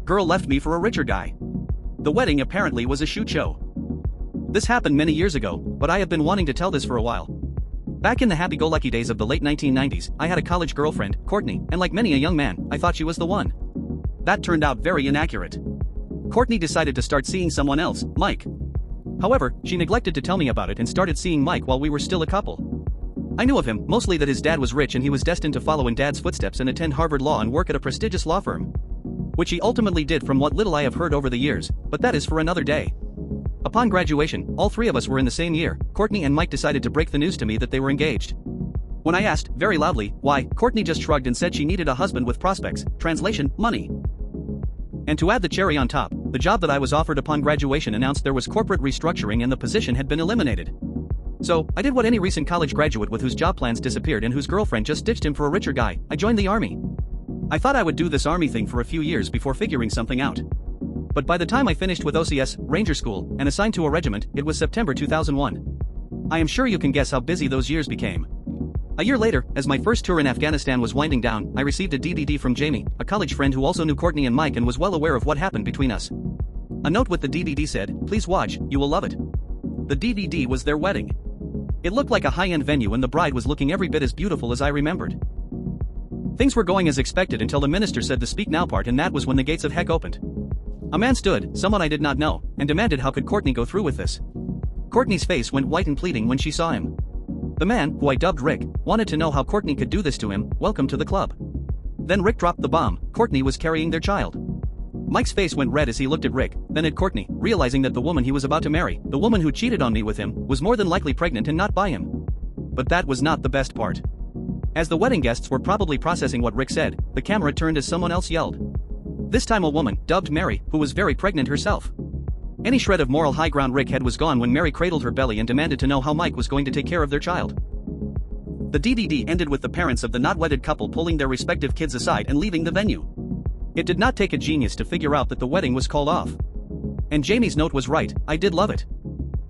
Girl left me for a richer guy. The wedding apparently was a shoot show. This happened many years ago, but I have been wanting to tell this for a while. Back in the happy-go-lucky days of the late 1990s, I had a college girlfriend, Courtney, and like many a young man, I thought she was the one. That turned out very inaccurate. Courtney decided to start seeing someone else, Mike. However, she neglected to tell me about it and started seeing Mike while we were still a couple. I knew of him mostly that his dad was rich and he was destined to follow in Dad's footsteps and attend Harvard Law and work at a prestigious law firm. Which he ultimately did from what little I have heard over the years, but that is for another day. Upon graduation, all three of us were in the same year. Courtney and Mike decided to break the news to me that they were engaged. When I asked, very loudly, why, Courtney just shrugged and said she needed a husband with prospects, translation, money. And to add the cherry on top, the job that I was offered upon graduation announced there was corporate restructuring and the position had been eliminated. So, I did what any recent college graduate with whose job plans disappeared and whose girlfriend just ditched him for a richer guy. I joined the army. I thought I would do this army thing for a few years before figuring something out. But by the time I finished with OCS, Ranger School, and assigned to a regiment, it was September 2001. I am sure you can guess how busy those years became. A year later, as my first tour in Afghanistan was winding down, I received a DVD from Jamie, a college friend who also knew Courtney and Mike and was well aware of what happened between us. A note with the DVD said, "Please watch, you will love it." The DVD was their wedding. It looked like a high-end venue and the bride was looking every bit as beautiful as I remembered. Things were going as expected until the minister said the speak now part, and that was when the gates of heck opened. A man stood, someone I did not know, and demanded how could Courtney go through with this. Courtney's face went white and pleading when she saw him. The man, who I dubbed Rick, wanted to know how Courtney could do this to him. Welcome to the club. Then Rick dropped the bomb. Courtney was carrying their child. Mike's face went red as he looked at Rick, then at Courtney, realizing that the woman he was about to marry, the woman who cheated on me with him, was more than likely pregnant and not by him. But that was not the best part. As the wedding guests were probably processing what Rick said, the camera turned as someone else yelled. This time a woman, dubbed Mary, who was very pregnant herself. Any shred of moral high ground Rick had was gone when Mary cradled her belly and demanded to know how Mike was going to take care of their child. The DVD ended with the parents of the not-wedded couple pulling their respective kids aside and leaving the venue. It did not take a genius to figure out that the wedding was called off. And Jamie's note was right, I did love it.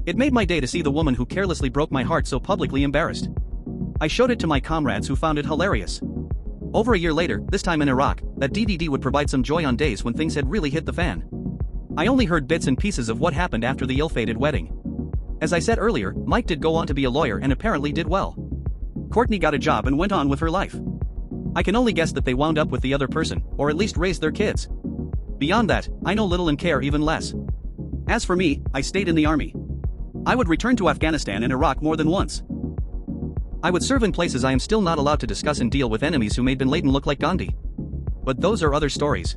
It made my day to see the woman who carelessly broke my heart so publicly embarrassed. I showed it to my comrades who found it hilarious. Over a year later, this time in Iraq, that DVD would provide some joy on days when things had really hit the fan. I only heard bits and pieces of what happened after the ill-fated wedding. As I said earlier, Mike did go on to be a lawyer and apparently did well. Courtney got a job and went on with her life. I can only guess that they wound up with the other person, or at least raised their kids. Beyond that, I know little and care even less. As for me, I stayed in the army. I would return to Afghanistan and Iraq more than once. I would serve in places I am still not allowed to discuss and deal with enemies who made Bin Laden look like Gandhi. But those are other stories.